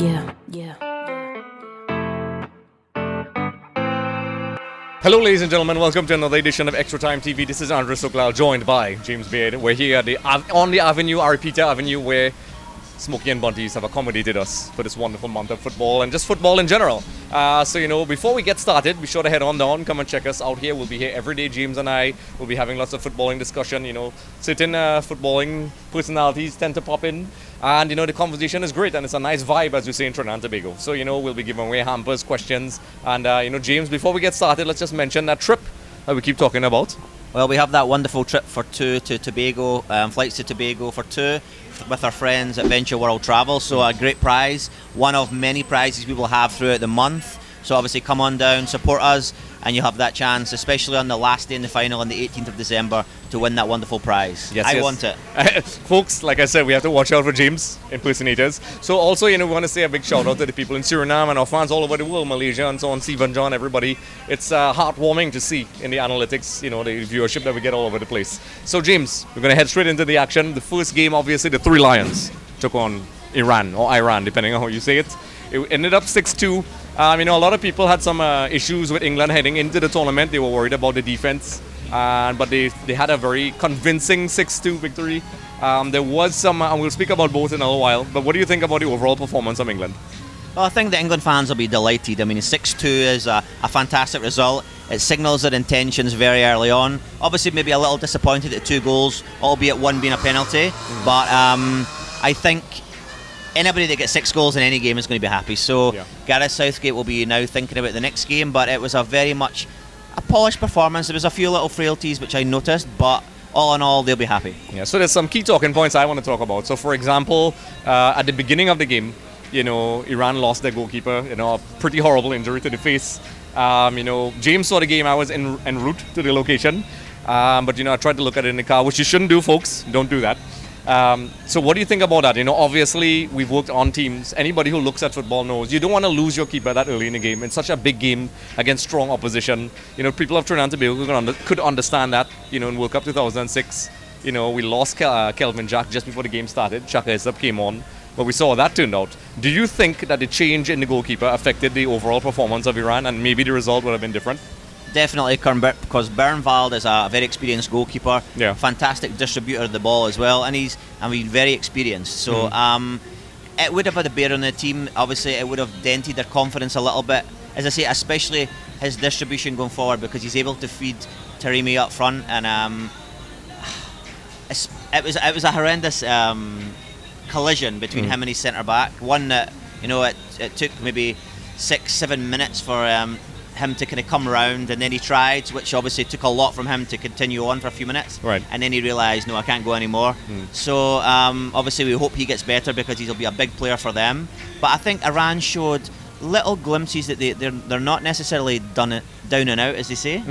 Hello, ladies and gentlemen. Welcome to another edition of Extra Time TV. This is Andrew Sooklal, joined by James Baird. We're here on the Avenue, Aripita Avenue, where Smokey and Bunties have accommodated us for this wonderful month of football and just football in general. So, before we get started, be sure to head on down, come and check us out here. We'll be here every day. James and I will be having lots of footballing discussion. Certain footballing personalities tend to pop in. And, the conversation is great and it's a nice vibe, as we say in Trinidad and Tobago. So, we'll be giving away hampers, questions. And, James, before we get started, let's just mention that trip that we keep talking about. Well, we have that wonderful trip for two to Tobago, flights to Tobago for two, with our friends at Venture World Travel. So a great prize, one of many prizes we will have throughout the month. So obviously come on down, support us, and you have that chance, especially on the last day in the final on the 18th of December, to win that wonderful prize. Yes, I want it. Folks, like I said, we have to watch out for James impersonators. So also, we want to say a big shout out to the people in Suriname and our fans all over the world, Malaysia and so on, Stephen, John, everybody. It's heartwarming to see in the analytics, the viewership that we get all over the place. So James, we're going to head straight into the action. The first game, obviously, the Three Lions took on Iran, or Iran, depending on how you say it. It ended up 6-2. A lot of people had some issues with England heading into the tournament. They were worried about the defense, but they had a very convincing 6-2 victory. There was some, and we'll speak about both in a little while, but what do you think about the overall performance of England? Well, I think the England fans will be delighted. 6-2 is a fantastic result. It signals their intentions very early on. Obviously, maybe a little disappointed at 2 goals, albeit one being a penalty. But I think anybody that gets 6 goals in any game is going to be happy. So Gareth Southgate will be now thinking about the next game, but it was a very much a polished performance. There was a few little frailties which I noticed, but all in all, they'll be happy. Yeah, so there's some key talking points I want to talk about. So for example, at the beginning of the game, Iran lost their goalkeeper, a pretty horrible injury to the face. James saw the game. I was en route to the location, but I tried to look at it in the car, which you shouldn't do, folks. Don't do that. So what do you think about that? Obviously we've worked on teams. Anybody who looks at football knows you don't want to lose your keeper that early in the game. It's such a big game against strong opposition. People of Trinidad and Tobago could understand that. In World Cup 2006, we lost Kelvin Jack just before the game started. Chaka Isab came on, but we saw how that turned out. Do you think that the change in the goalkeeper affected the overall performance of Iran, and maybe the result would have been different? Definitely, because Bernvald is a very experienced goalkeeper, fantastic distributor of the ball as well, and he's very experienced. So it would have had a bear on the team. Obviously, it would have dented their confidence a little bit. As I say, especially his distribution going forward, because he's able to feed Taremi up front, and it was a horrendous collision between him and his centre back. One that it took maybe 6-7 minutes for him to kind of come around, and then he tried, which obviously took a lot from him to continue on for a few minutes, and then he realised, no, I can't go anymore. So obviously we hope he gets better, because he'll be a big player for them. But I think Iran showed little glimpses that they're not necessarily down and out, as they say,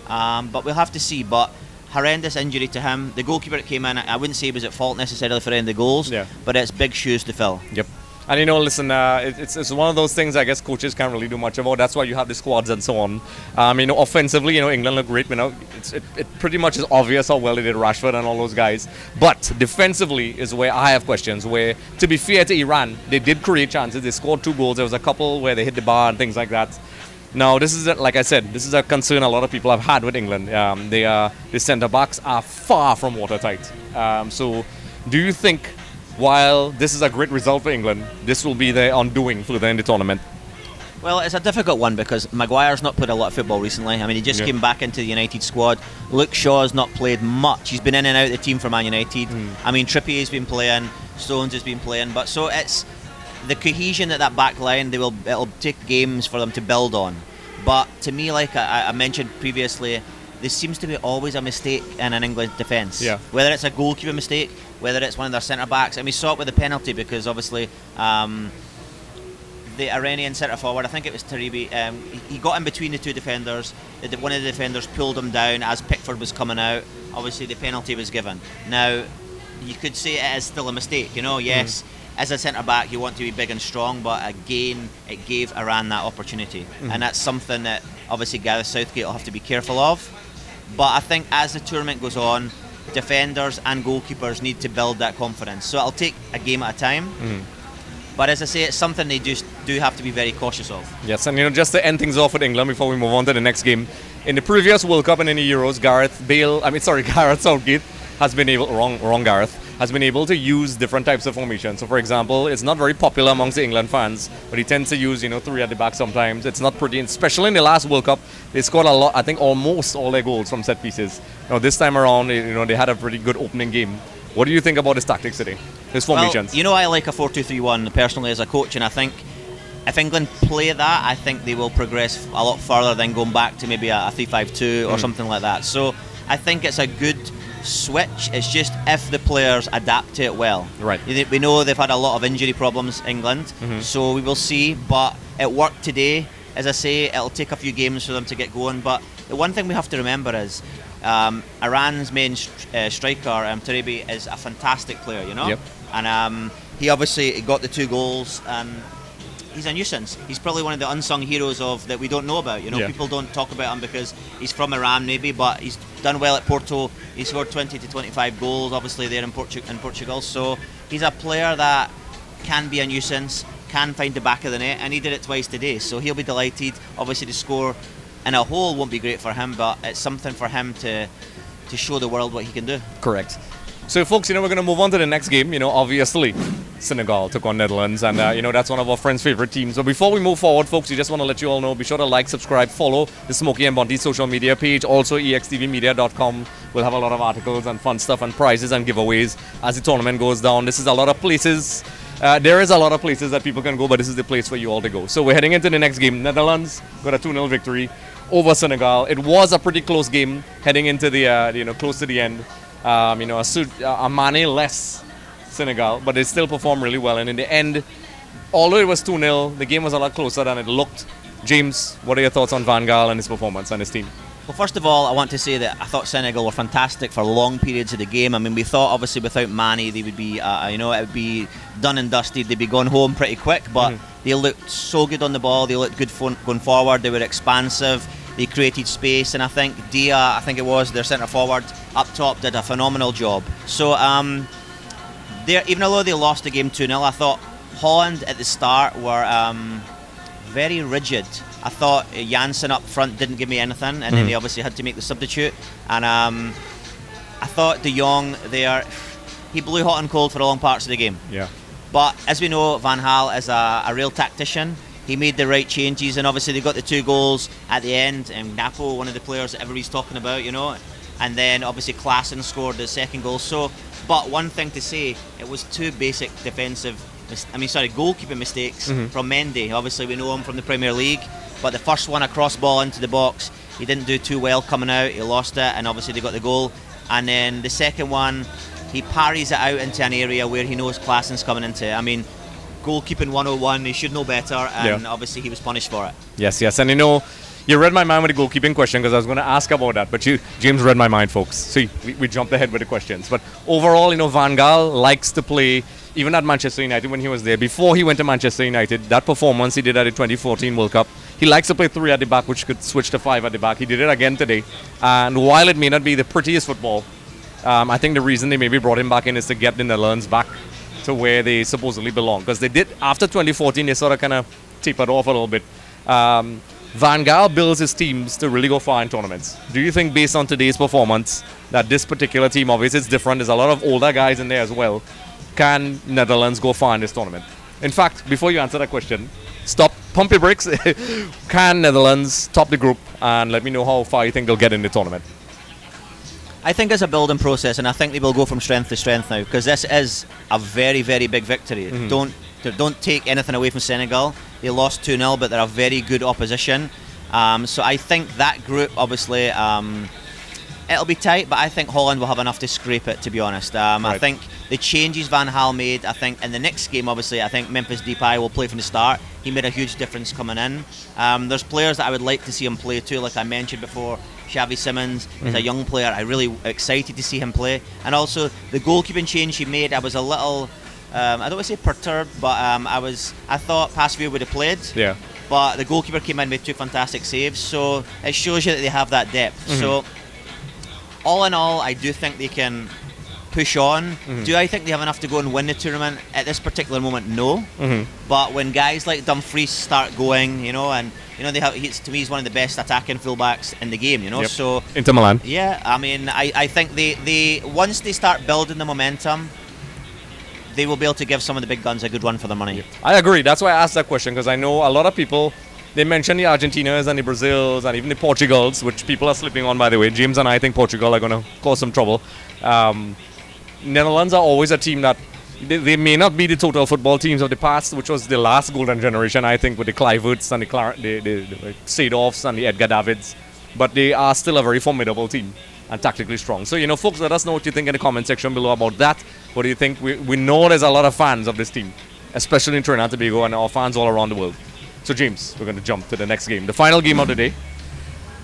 but we'll have to see. But horrendous injury to him. The goalkeeper that came in, I wouldn't say he was at fault necessarily for any of the goals, but it's big shoes to fill. Yep. And listen, it's one of those things I guess coaches can't really do much about. That's why you have the squads and so on. Offensively, England look great. It pretty much is obvious how well they did Rashford and all those guys. But defensively is where I have questions. Where, to be fair to Iran, they did create chances. They scored 2 goals. There was a couple where they hit the bar and things like that. Now, this is like I said, this is a concern a lot of people have had with England. The centre backs are far from watertight. So, do you think, while this is a great result for England, this will be their undoing further in the tournament? Well, it's a difficult one, because Maguire's not played a lot of football recently. He just came back into the United squad. Luke Shaw's not played much. He's been in and out of the team for Man United. Trippier's been playing, Stones has been playing, but so it's the cohesion at that back line. It'll take games for them to build on. But to me, like I mentioned previously, there seems to be always a mistake in an England defence. Whether it's a goalkeeper mistake, whether it's one of their centre backs, and we saw it with the penalty, because obviously the Iranian centre forward, I think it was Taremi, he got in between the 2 defenders. One of the defenders pulled him down as Pickford was coming out. Obviously, the penalty was given. Now, you could say it is still a mistake. Yes, as a centre back, you want to be big and strong, but again, it gave Iran that opportunity, and that's something that obviously Gareth Southgate will have to be careful of. But I think as the tournament goes on, defenders and goalkeepers need to build that confidence. So it'll take a game at a time. But as I say, it's something they do have to be very cautious of. Yes, and just to end things off with England before we move on to the next game, in the previous World Cup and in the Euros, Gareth Southgate has been able, Gareth, has been able to use different types of formations. So for example, it's not very popular amongst the England fans, but he tends to use, three at the back sometimes. It's not pretty, especially in the last World Cup, they scored a lot, I think almost all their goals from set pieces. This time around, they had a pretty good opening game. What do you think about his tactics today, his formations? Well, I like a 4-2-3-1 personally as a coach, and I think if England play that, I think they will progress a lot further than going back to maybe a 3-5-2 or something like that. So I think it's a good switch. It's just if the players adapt to it well. Right. We know they've had a lot of injury problems, England, so we will see. But it worked today. As I say, it'll take a few games for them to get going. But the one thing we have to remember is Iran's main striker, Tarebi, is a fantastic player, Yep. And he obviously got the 2 goals, and he's a nuisance. He's probably one of the unsung heroes that we don't know about. People don't talk about him because he's from Iran maybe, but he's done well at Porto. He scored 20 to 25 goals, obviously, there in Portugal. So he's a player that can be a nuisance, can find the back of the net, and he did it twice today. So he'll be delighted. Obviously, the score in a whole won't be great for him, but it's something for him to show the world what he can do. Correct. So, folks, we're going to move on to the next game. Obviously, Senegal took on Netherlands, and that's one of our friends' favorite teams. But before we move forward, folks, we just want to let you all know, be sure to like, subscribe, follow the Smokey and Bunty social media page, also extvmedia.com. We'll have a lot of articles and fun stuff and prizes and giveaways as the tournament goes down. This is a lot of places. There is a lot of places that people can go, but this is the place for you all to go. So we're heading into the next game. Netherlands got a 2-0 victory over Senegal. It was a pretty close game heading into the close to the end. A Mane-less Senegal, but they still performed really well. And in the end, although it was 2-0, the game was a lot closer than it looked. James, what are your thoughts on Van Gaal and his performance and his team? Well, first of all, I want to say that I thought Senegal were fantastic for long periods of the game. I mean, we thought obviously without Mane they would be, it would be done and dusted. They'd be going home pretty quick, but they looked so good on the ball. They looked good going forward. They were expansive. They created space, and I think Dia, their centre forward up top, did a phenomenal job. So, even although they lost the game 2-0, I thought Holland at the start were very rigid. I thought Janssen up front didn't give me anything, and then they obviously had to make the substitute. And I thought De Jong there, he blew hot and cold for long parts of the game. Yeah. But as we know, Van Gaal is a real tactician. He made the right changes, and obviously they got the 2 goals at the end. And Napo, one of the players that everybody's talking about, and then obviously Klaassen scored the second goal. So, but one thing to say, it was 2 basic goalkeeping mistakes from Mendy. Obviously we know him from the Premier League, but the first one, a cross ball into the box, he didn't do too well coming out. He lost it, and obviously they got the goal. And then the second one, he parries it out into an area where he knows Klaassen's coming into. I mean, goalkeeping 101, he should know better, and obviously he was punished for it. Yes, and you read my mind with the goalkeeping question because I was going to ask about that, but James read my mind, folks. See, we jumped ahead with the questions. But overall, Van Gaal likes to play, even at Manchester United when he was there. Before he went to Manchester United, that performance he did at the 2014 World Cup, he likes to play 3 at the back, which could switch to 5 at the back. He did it again today. And while it may not be the prettiest football, I think the reason they maybe brought him back in is to get the Netherlands back to where they supposedly belong. Because they did, after 2014, they sort of kind of tapered off a little bit. Van Gaal builds his teams to really go far in tournaments. Do you think, based on today's performance, that this particular team, obviously it's different, there's a lot of older guys in there as well, can Netherlands go far in this tournament? In fact, before you answer that question, pump your brakes. Can Netherlands top the group, and let me know how far you think they'll get in the tournament? I think it's a building process, and I think they will go from strength to strength now, because this is a very, very big victory. Don't take anything away from Senegal. They lost 2-0, but they're a very good opposition. So I think that group, obviously, it'll be tight, but I think Holland will have enough to scrape it, to be honest. Right. I think the changes Van Gaal made, I think in the next game, obviously, I think Memphis Depay will play from the start. He made a huge difference coming in. There's players that I would like to see him play too, like I mentioned before. Xavi Simons is a young player. I'm really excited to see him play. And also, the goalkeeping change he made, I was a little, I don't want to say perturbed, but I thought Pasveer would have played. Yeah. But the goalkeeper came in and made 2 fantastic saves, so it shows you that they have that depth. So, all in all, I do think they can push on. Do I think they have enough to go and win the tournament at this particular moment? No. But when guys like Dumfries start going, and they have, to me, he's one of the best attacking fullbacks in the game. Yep. So Inter Milan. Yeah, I mean, I think they once they start building the momentum, they will be able to give some of the big guns a good run for their money. I agree. That's why I asked that question, because I know a lot of people, they mention the Argentinas and the Brazils and even the Portugals, which people are slipping on, by the way. James and I think Portugal are going to cause some trouble. Netherlands are always a team that they may not be the total football teams of the past, which was the last golden generation, I think, with the Kluiverts and the Seedorfs and the Edgar Davids. But they are still a very formidable team and tactically strong. So, folks, let us know what you think in the comment section below about that. What do you think? We know there's a lot of fans of this team, especially in Trinidad and Tobago, and our fans all around the world. So, James, we're going to jump to the next game. The final game of the day.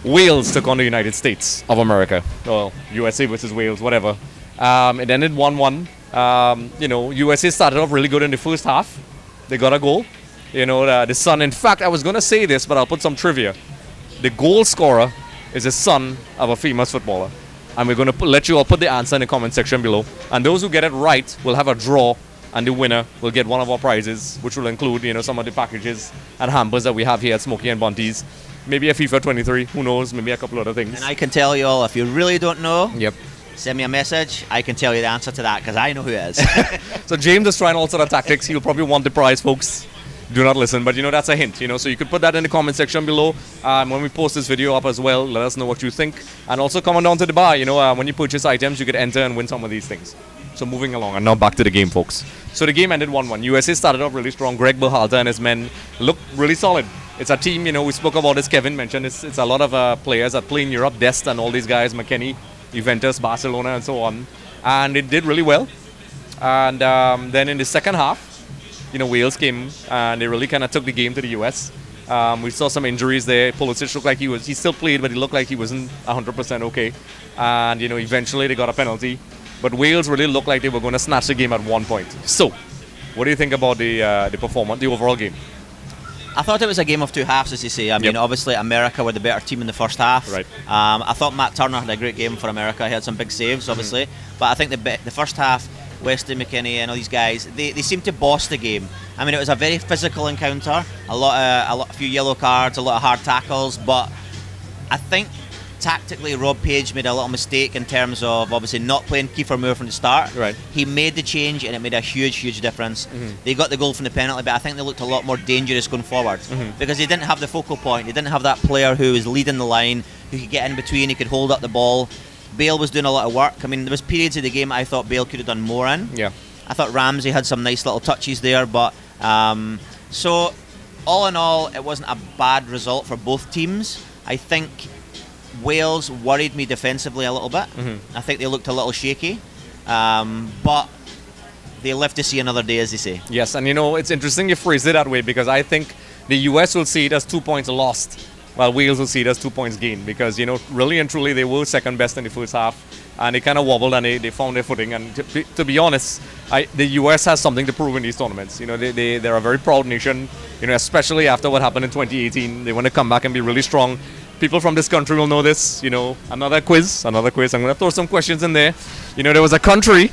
Wales took on the United States of America. Well, USA versus Wales, whatever. It ended 1-1. USA started off really good in the first half. They got a goal. The son, in fact, I was going to say this, but I'll put some trivia. The goal scorer is the son of a famous footballer. And we're going to let you all put the answer in the comment section below. And those who get it right will have a draw, and the winner will get one of our prizes, which will include, some of the packages and hampers that we have here at Smokey and Bunty's. Maybe a FIFA 23, who knows, maybe a couple other things. And I can tell you all, if you really don't know, yep, send me a message. I can tell you the answer to that, because I know who it is. So James is trying all sort of tactics. He'll probably want the prize, folks. Do not listen, but that's a hint, so you could put that in the comment section below. When we post this video up as well, let us know what you think, and also come on down to the bar. When you purchase items, you could enter and win some of these things. So moving along, and now back to the game, folks. So the game ended 1-1. USA started off really strong. Greg Berhalter and his men looked really solid. It's a team, we spoke about this, Kevin mentioned, it's a lot of players that play in Europe, Dest and all these guys, McKennie, Juventus, Barcelona, and so on. And it did really well. And then in the second half, Wales came and they really kind of took the game to the US. We saw some injuries there. Pulisic looked like he still played, but he looked like he wasn't 100% okay. And, eventually they got a penalty. But Wales really looked like they were going to snatch the game at one point. So, what do you think about the performance, the overall game? I thought it was a game of two halves, as you say. I mean, obviously America were the better team in the first half. Right. I thought Matt Turner had a great game for America. He had some big saves, obviously. But I think the first half, Weston McKennie and all these guys, they seemed to boss the game. I mean, it was a very physical encounter. A few yellow cards, a lot of hard tackles. But I think tactically, Rob Page made a little mistake in terms of obviously not playing Kiefer Moore from the start. Right. He made the change and it made a huge difference. They got the goal from the penalty, but I think they looked a lot more dangerous going forward because they didn't have the focal point. They didn't have that player who was leading the line, who could get in between, he could hold up the ball. Bale was doing a lot of work. I mean, there was periods of the game I thought Bale could have done more in. Yeah. I thought Ramsey had some nice little touches there, but so all in all, it wasn't a bad result for both teams. I think Wales worried me defensively a little bit. I think they looked a little shaky, but they live to see another day, as they say. Yes, and it's interesting you phrase it that way, because I think the US will see it as 2 points lost, while Wales will see it as 2 points gained, because really and truly they were second best in the first half, and they kind of wobbled and they found their footing. And to be honest, the US has something to prove in these tournaments. They're a very proud nation, especially after what happened in 2018. They want to come back and be really strong. People from this country will know this. Another quiz. I'm going to throw some questions in there. There was a country,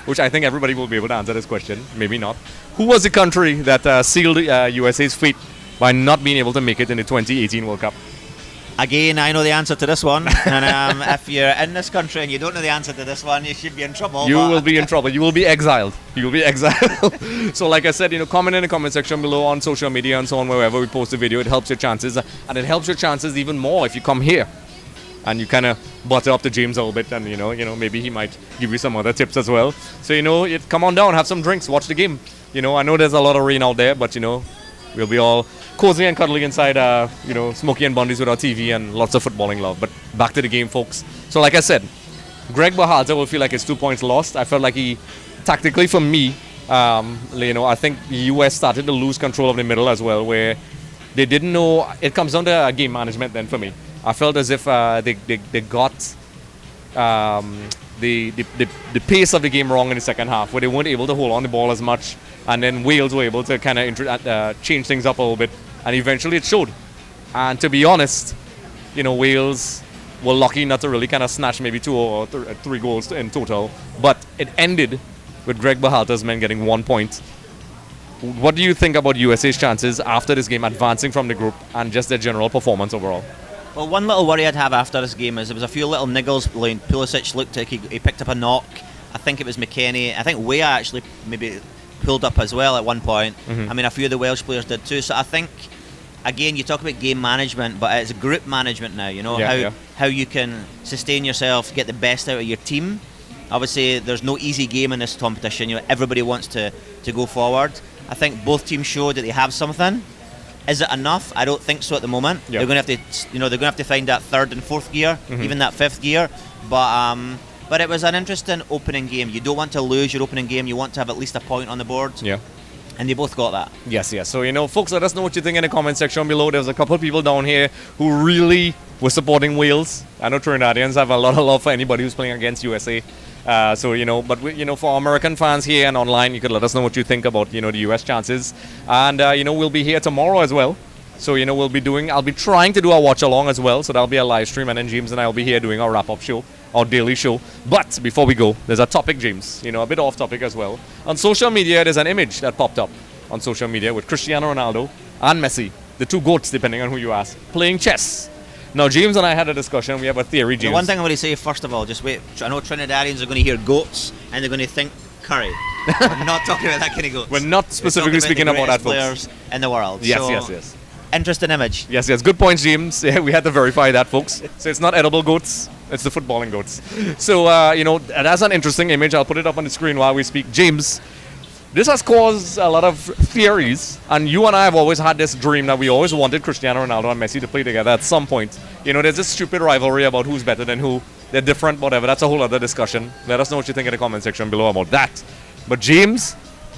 which I think everybody will be able to answer this question, maybe not. Who was the country that sealed USA's fate by not being able to make it in the 2018 World Cup? Again, I know the answer to this one. And if you're in this country and you don't know the answer to this one, you should be in trouble. You will be in trouble. You will be exiled. You will be exiled. So like I said, comment in the comment section below on social media and so on, wherever we post a video. It helps your chances. And it helps your chances even more if you come here and you kind of butter up to James a little bit, and maybe he might give you some other tips as well. So come on down, have some drinks, watch the game. I know there's a lot of rain out there, but we'll be all cozy and cuddly inside, Smokey and Bundy's with our TV and lots of footballing love. But back to the game, folks. So like I said, Greg Berhalter will feel like it's 2 points lost. I felt like he, tactically for me, I think the US started to lose control of the middle as well, where they didn't know. It comes down to game management then for me. I felt as if they got the pace of the game wrong in the second half, where they weren't able to hold on the ball as much. And then Wales were able to kind of change things up a little bit, and eventually it showed. And to be honest, Wales were lucky not to really kind of snatch maybe 2 or 3 goals in total. But it ended with Greg Berhalter's men getting 1 point. What do you think about USA's chances after this game advancing from the group and just their general performance overall? Well, one little worry I'd have after this game is there was a few little niggles. Like Pulisic looked like he picked up a knock. I think it was McKennie. I think Weah actually maybe pulled up as well at one point. Mm-hmm. I mean, a few of the Welsh players did too. So I think, again, you talk about game management, but it's group management now. You know, how you can sustain yourself, get the best out of your team. Obviously, there's no easy game in this competition. You know, everybody wants to go forward. I think both teams showed that they have something. Is it enough? I don't think so at the moment. Yeah. They're going to have to, they're going to have to find that third and fourth gear, even that fifth gear. But it was an interesting opening game. You don't want to lose your opening game. You want to have at least a point on the board. Yeah. And they both got that. Yes. So, folks, let us know what you think in the comment section below. There's a couple of people down here who really were supporting Wales. I know Trinidadians have a lot of love for anybody who's playing against USA. But for American fans here and online, you could let us know what you think about, the US chances. And, we'll be here tomorrow as well. So, I'll be trying to do a watch along as well. So that'll be a live stream. And then James and I will be here doing our wrap-up show, our daily show. But before we go, there's a topic, James, a bit off topic as well. On social media, there's an image that popped up on social media with Cristiano Ronaldo and Messi, the two GOATs, depending on who you ask, playing chess. Now, James and I had a discussion. We have a theory, James. The one thing I want to say, first of all, just wait. I know Trinidadians are going to hear goats and they're going to think curry. We're not talking about that kind of goats. We're not specifically speaking about that, folks. Players in the world. Yes. Interesting image. Yes. Good point, James. Yeah, we had to verify that, folks. So it's not edible goats. It's the footballing goats. So, that's an interesting image. I'll put it up on the screen while we speak. James, this has caused a lot of theories, and you and I have always had this dream that we always wanted Cristiano Ronaldo and Messi to play together at some point. There's this stupid rivalry about who's better than who. They're different, whatever. That's a whole other discussion. Let us know what you think in the comment section below about that. But James,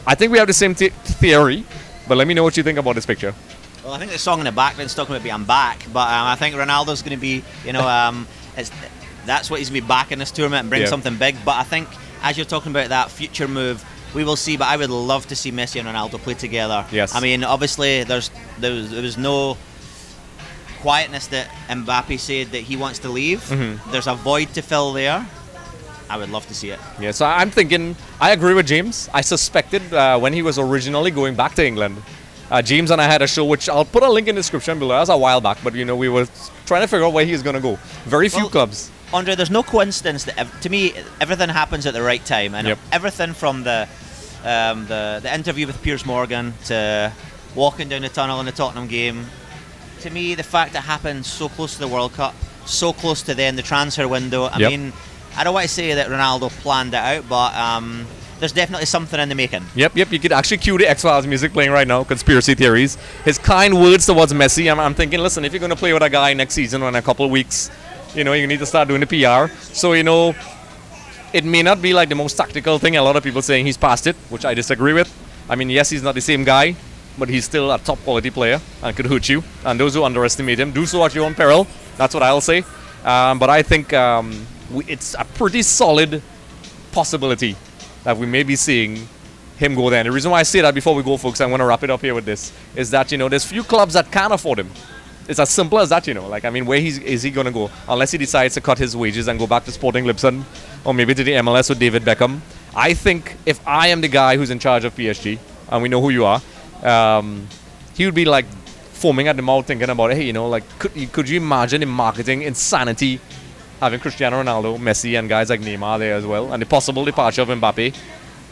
I think we have the same theory, but let me know what you think about this picture. Well, I think the song in the background's talking about being back, but I think Ronaldo's going to be, that's what he's going to be back in this tournament and bring something big. But I think, as you're talking about that future move, we will see. But I would love to see Messi and Ronaldo play together. Yes. I mean, obviously, there was no quietness that Mbappe said that he wants to leave. Mm-hmm. There's a void to fill there. I would love to see it. Yeah, so I'm thinking, I agree with James. I suspected when he was originally going back to England, James and I had a show, which I'll put a link in the description below. That was a while back, but we were trying to figure out where he was going to go. Very few clubs. Andre, there's no coincidence that to me everything happens at the right time, and everything from the interview with Piers Morgan to walking down the tunnel in the Tottenham game. To me, the fact that it happened so close to the World Cup, so close to then the transfer window. I mean, I don't want to say that Ronaldo planned it out, but there's definitely something in the making. Yep. You could actually cue the X-Files music playing right now, conspiracy theories. His kind words towards Messi, I'm thinking, listen, if you're going to play with a guy next season or in a couple of weeks, you need to start doing the PR. So, it may not be like the most tactical thing. A lot of people saying he's past it, which I disagree with. I mean, yes, he's not the same guy, but he's still a top quality player and could hurt you. And those who underestimate him, do so at your own peril. That's what I'll say. But I think it's a pretty solid possibility that we may be seeing him go there. And the reason why I say that before we go, folks, I'm going to wrap it up here with this, is that, there's few clubs that can afford him. It's as simple as that, where is he going to go? Unless he decides to cut his wages and go back to Sporting Lisbon or maybe to the MLS with David Beckham. I think if I am the guy who's in charge of PSG, and we know who you are, he would be like foaming at the mouth thinking about, hey, could you imagine the marketing insanity having Cristiano Ronaldo, Messi, and guys like Neymar there as well, and the possible departure of Mbappe.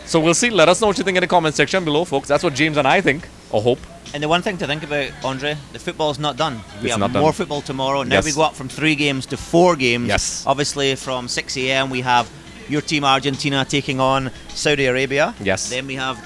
So we'll see. Let us know what you think in the comment section below, folks. That's what James and I think, or hope. And the one thing to think about, Andre, the football's not done. We have more football tomorrow. Now we go up from 3 games to 4 games. Yes. Obviously, from 6 a.m. we have your team Argentina taking on Saudi Arabia. Yes. Then we have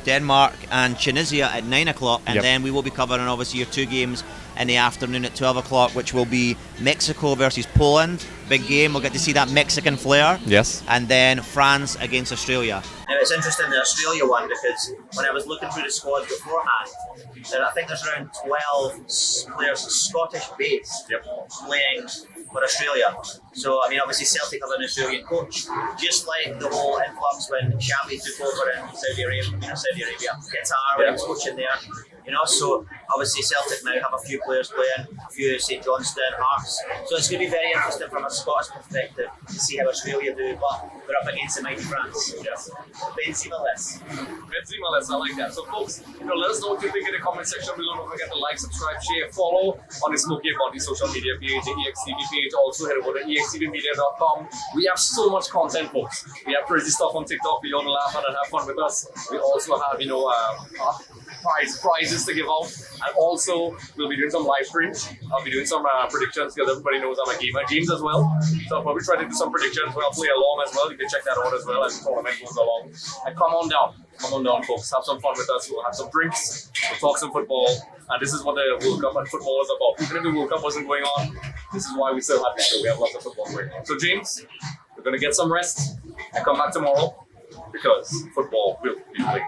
Denmark and Tunisia at 9 o'clock, and then we will be covering obviously your 2 games in the afternoon at 12 o'clock, which will be Mexico versus Poland. Big game. We'll get to see that Mexican flair. Yes. And then France against Australia. Now, it's interesting, the Australia one, because when I was looking through the squad beforehand, I think there's around 12 players Scottish-based playing for Australia. So, I mean, obviously Celtic have an Australian coach, just like the whole influx when Xavi took over in Saudi Arabia, Qatar, when he was coaching there. So Obviously, Celtic now have a few players playing, a few St Johnstone, Hearts. So it's going to be very interesting from a Scottish perspective to see how Australia do, but we're up against the mighty France. Yes. Benzema-less. Benzema-less, I like that. So folks, let us know what you think in the comment section below. Don't forget to like, subscribe, share, follow on the Smoky Body social media page, the EXTV page. Also head over to extvmedia.com. We have so much content, folks. We have crazy stuff on TikTok. We want to laugh at and have fun with us. We also have, prizes to give out, and also we'll be doing some live streams. I'll be doing some predictions because everybody knows I'm a gamer. James as well, so I'll probably try to do some predictions where I'll play along as well. You can check that out as well as the tournament goes along. And come on down, folks. Have some fun with us. We'll have some drinks. We'll talk some football. And this is what the World Cup and football is about. Even if the World Cup wasn't going on, this is why we still have the show. We have lots of football going on. So James, we're gonna get some rest and come back tomorrow because football will be played.